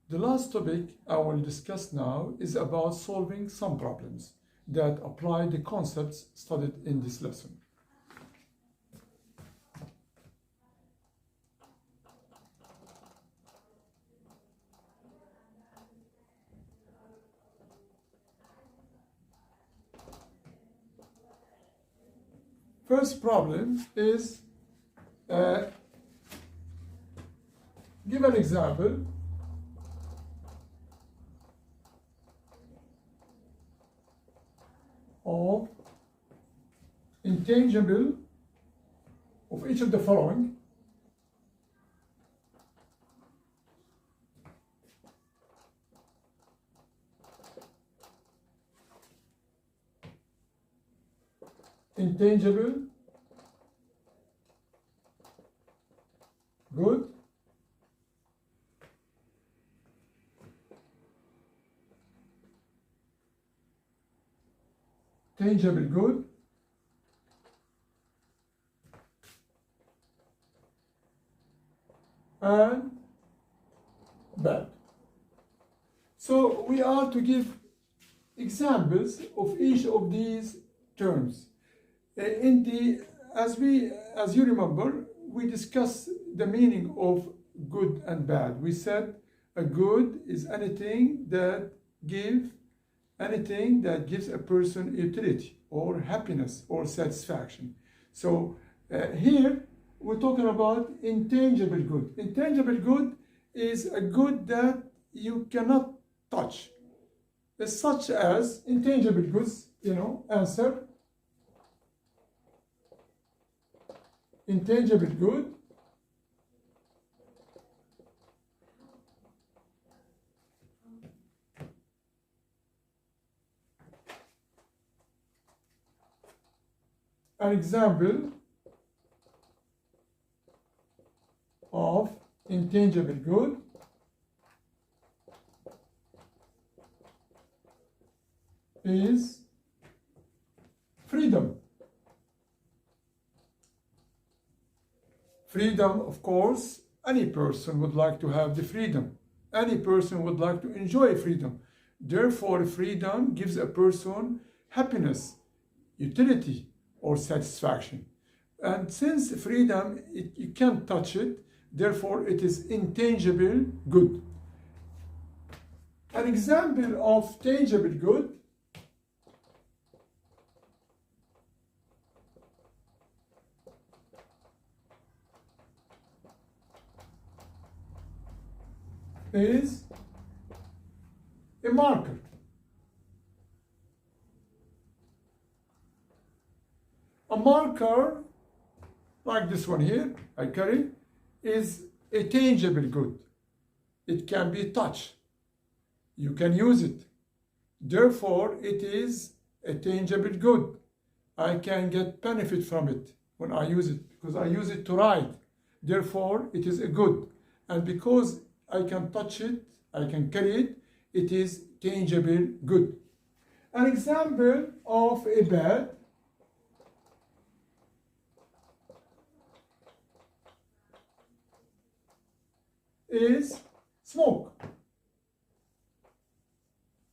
The last topic I will discuss now is about solving some problems that apply the concepts studied in this lesson. First problem is, give an example of intangible of each of the following. Intangible, good, tangible, good, and bad. So we are to give examples of each of these terms. As you remember, we discussed the meaning of good and bad. We said a good is anything that gives a person utility or happiness or satisfaction. So here we're talking about intangible good. Intangible good is a good that you cannot touch, such as intangible goods. Answer. Intangible good an example of intangible good is freedom. Freedom, of course, any person would like to have the freedom. Any person would like to enjoy freedom. Therefore, freedom gives a person happiness, utility, or satisfaction. And since freedom, you can't touch it, therefore it is intangible good. An example of tangible good is a marker. A marker, like this one here, I carry, is a tangible good. It can be touched. You can use it. Therefore, it is a tangible good. I can get benefit from it when I use it, because I use it to ride. Therefore, it is a good. And because I can touch it, I can carry it, it is tangible good. An example of a bad is smoke.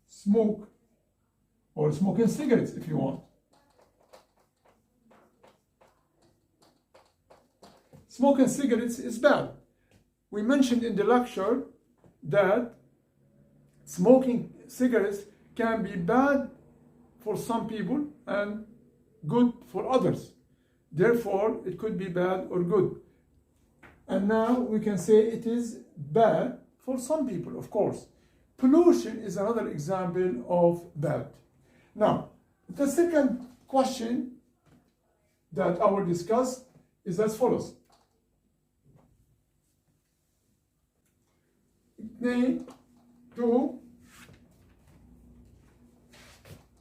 Smoke, or smoking cigarettes if you want. Smoking cigarettes is bad. We mentioned in the lecture that smoking cigarettes can be bad for some people and good for others. Therefore, it could be bad or good. And now we can say it is bad for some people, of course. Pollution is another example of bad. Now, the second question that I will discuss is as follows. Can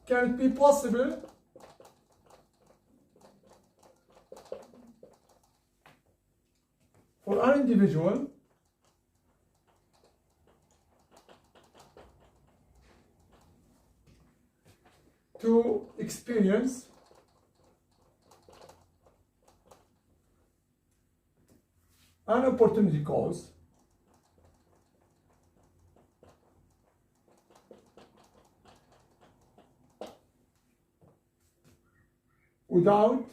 it be possible for an individual to experience an opportunity cost without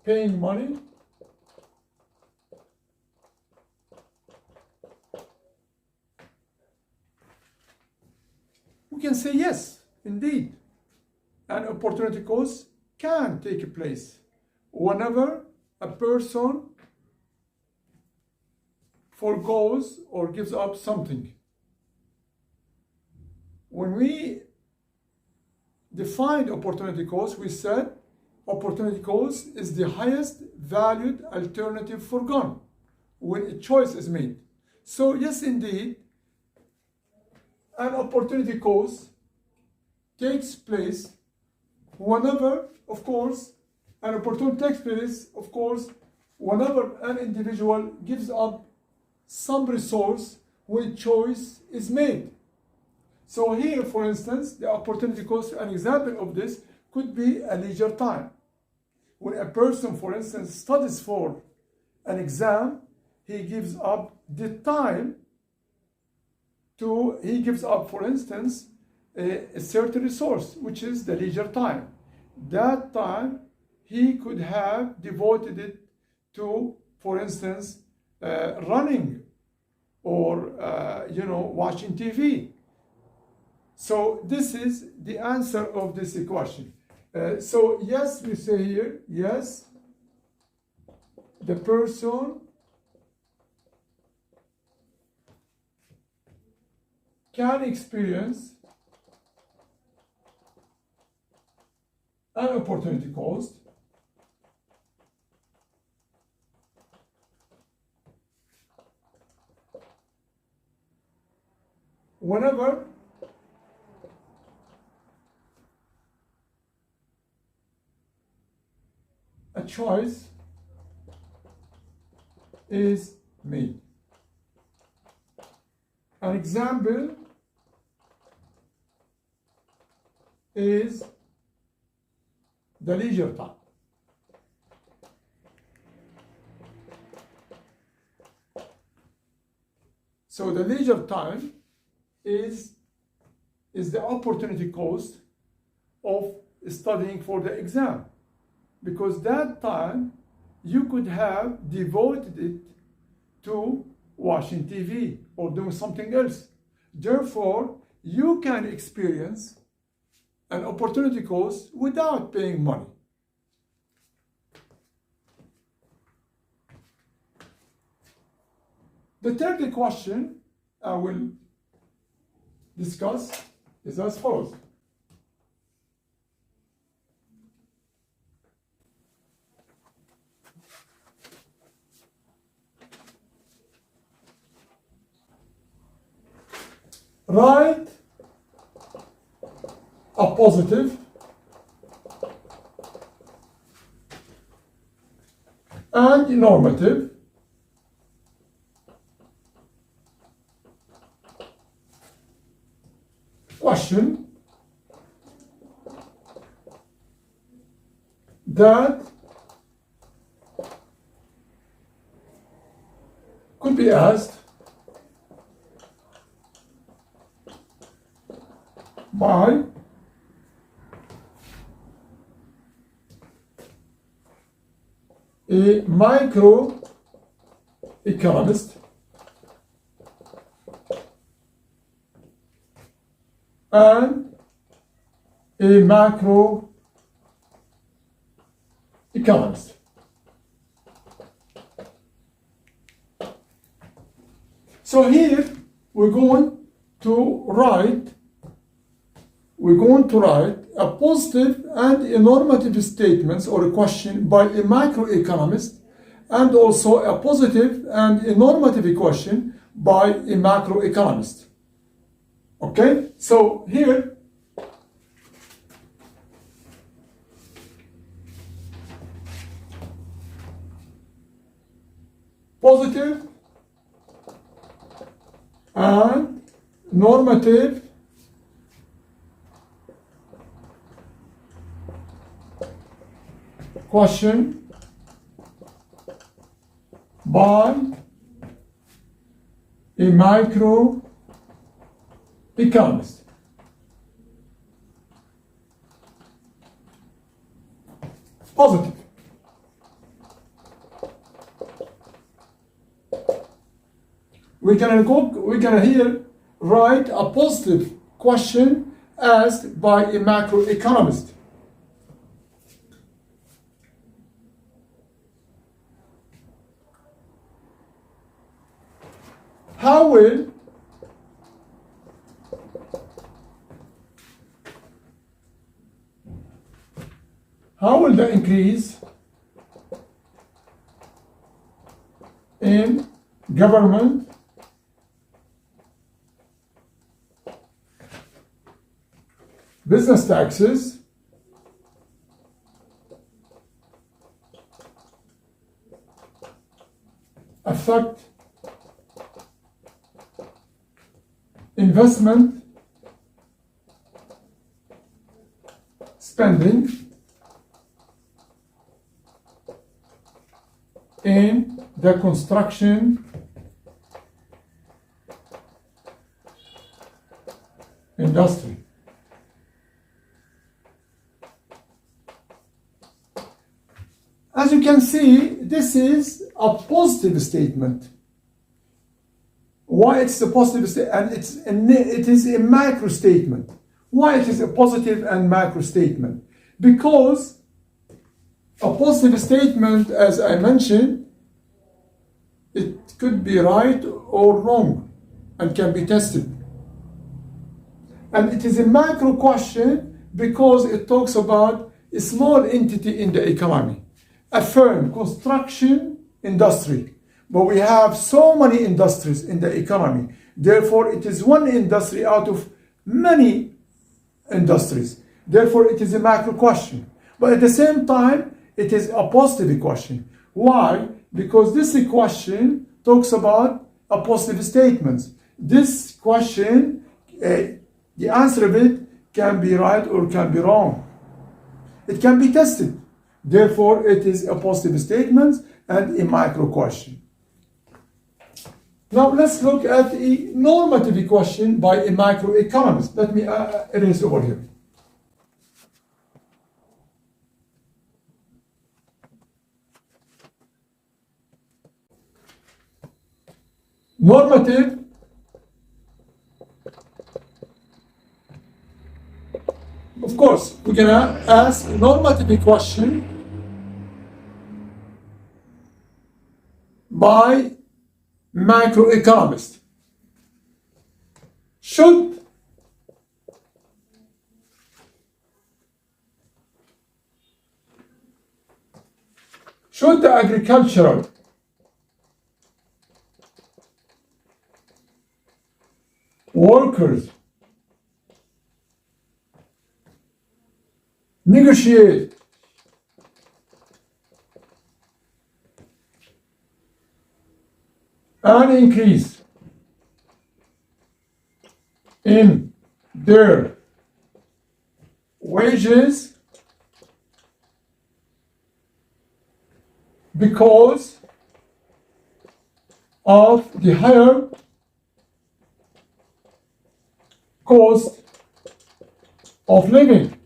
paying money? We can say yes, indeed. An opportunity cost can take place whenever a person forgoes or gives up something. When we defined opportunity cost, we said opportunity cost is the highest valued alternative forgone when a choice is made. So yes, indeed, an opportunity cost takes place whenever, of course, an opportunity takes place, of course, whenever an individual gives up some resource when choice is made. So here, for instance, the opportunity cost, an example of this could be a leisure time. When a person, for instance, studies for an exam, he gives up the time he gives up, for instance, a certain resource, which is the leisure time. That time he could have devoted it to, for instance, running or watching TV. So this is the answer of this equation. So yes, we say here, yes, the person can experience an opportunity cost whenever a choice is made. An example is the leisure time. So the leisure time is the opportunity cost of studying for the exam, because that time you could have devoted it to watching TV or doing something else. Therefore, you can experience an opportunity cost without paying money. The third question I will discuss is as follows. Write a positive and normative question that could be asked by a microeconomist and a macroeconomist. So here we're going to write a positive and a normative statements or a question by a microeconomist, and also a positive and a normative question by a macroeconomist. Okay, so here positive and normative question by a microeconomist. positive. We're gonna here write a positive question asked by a macroeconomist. How will the increase in government business taxes affect investment spending in the construction industry? As you can see, this is a positive statement. Why it's a positive statement? And it is a macro statement. Why it is a positive and macro statement? Because a positive statement, as I mentioned, it could be right or wrong and can be tested. And it is a macro question because it talks about a small entity in the economy. A firm, construction industry. But we have so many industries in the economy. Therefore, it is one industry out of many industries. Therefore, it is a macro question. But at the same time, it is a positive question. Why? Because this question talks about a positive statement. This question, the answer of it can be right or can be wrong. It can be tested. Therefore, it is a positive statement and a micro question. Now, let's look at a normative question by a microeconomist. Let me erase over here. Normative of course, we're gonna ask a normative question by macroeconomist. Should the agricultural workers negotiate an increase in their wages because of the higher cost of living?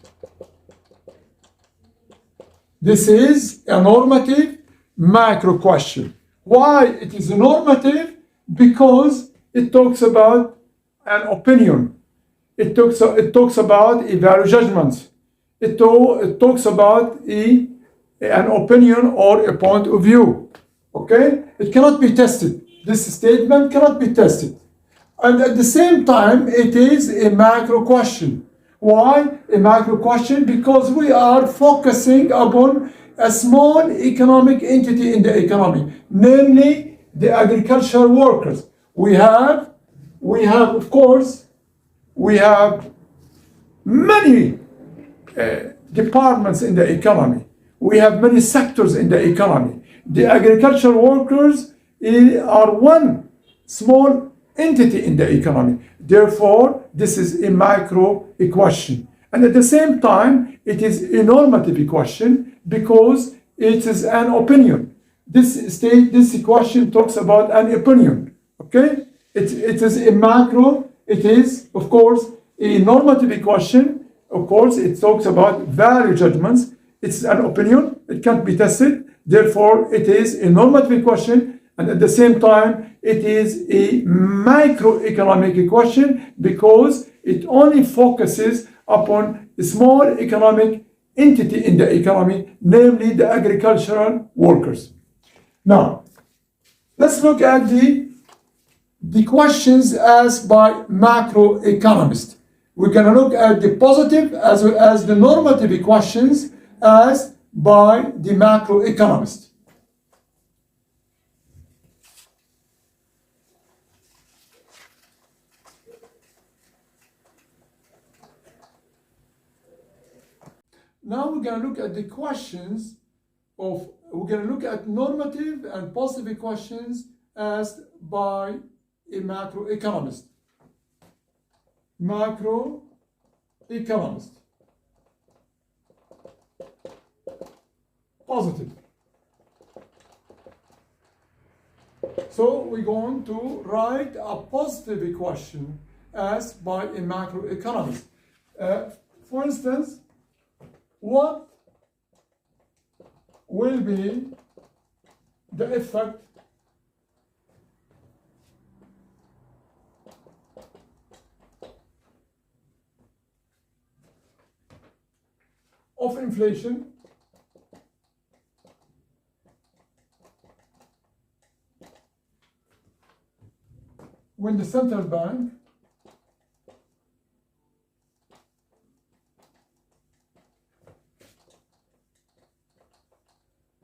This is a normative macro question. Why it is a normative? Because it talks about an opinion. It talks about a value judgment. It talks about an opinion or a point of view. Okay? It cannot be tested. This statement cannot be tested. And at the same time, it is a macro question. Why a macro question? Because we are focusing upon a small economic entity in the economy, namely the agricultural workers. We have of course, we have many departments in the economy. We have many sectors in the economy. The agricultural workers are one small entity in the economy. Therefore, this is a macro question. And at the same time, it is a normative question because it is an opinion. This question talks about an opinion. Okay? It is a macro. It is, of course, a normative question. Of course, it talks about value judgments. It's an opinion. It can't be tested. Therefore, it is a normative question, and at the same time, it is a microeconomic question because it only focuses upon a small economic entity in the economy, namely the agricultural workers. Now, let's look at the questions asked by macroeconomists. We're going to look at the positive as well as the normative questions asked by the macroeconomist. Now we're going to look at the questions we're going to look at normative and positive questions asked by a macroeconomist. Macroeconomist. Positive. So we're going to write a positive question asked by a macroeconomist. For instance, what will be the effect of inflation when the central bank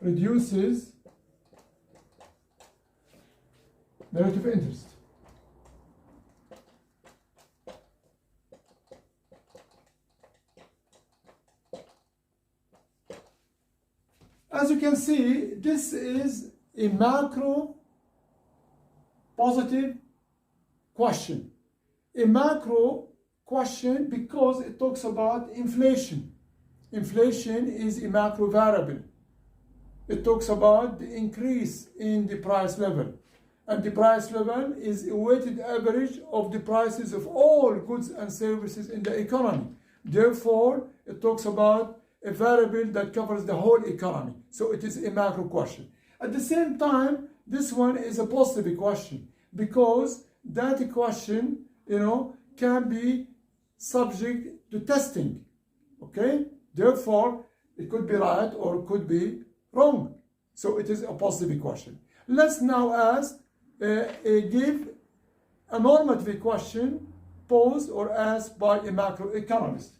reduces the rate of interest? As you can see, this is a macro positive question. A macro question because it talks about inflation. Inflation is a macro variable. It talks about the increase in the price level. And the price level is a weighted average of the prices of all goods and services in the economy. Therefore, it talks about a variable that covers the whole economy. So it is a macro question. At the same time, this one is a positive question because that question, can be subject to testing. Okay? Therefore, it could be right or it could be wrong. So it is a positive question. Let's now give a normative question posed or asked by a macroeconomist.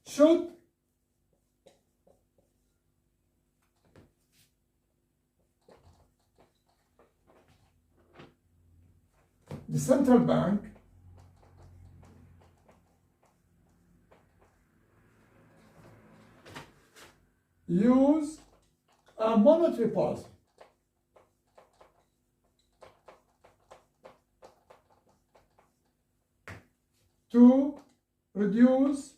Should the central bank use a monetary policy to reduce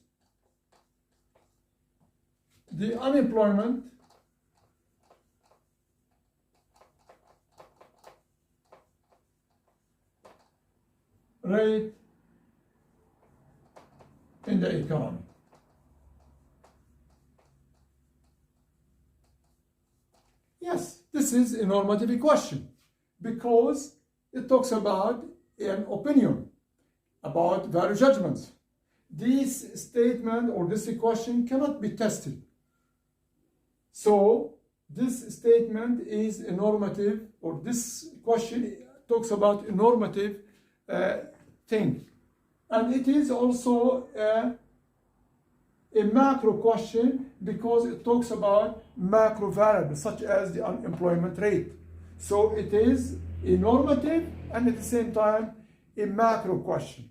the unemployment rate in the economy? Yes, this is a normative question because it talks about an opinion, about value judgments. This statement or this question cannot be tested. So this statement is a normative, or this question talks about a normative thing. And it is also a macro question because it talks about macro variables such as the unemployment rate. So it is a normative and at the same time a macro question.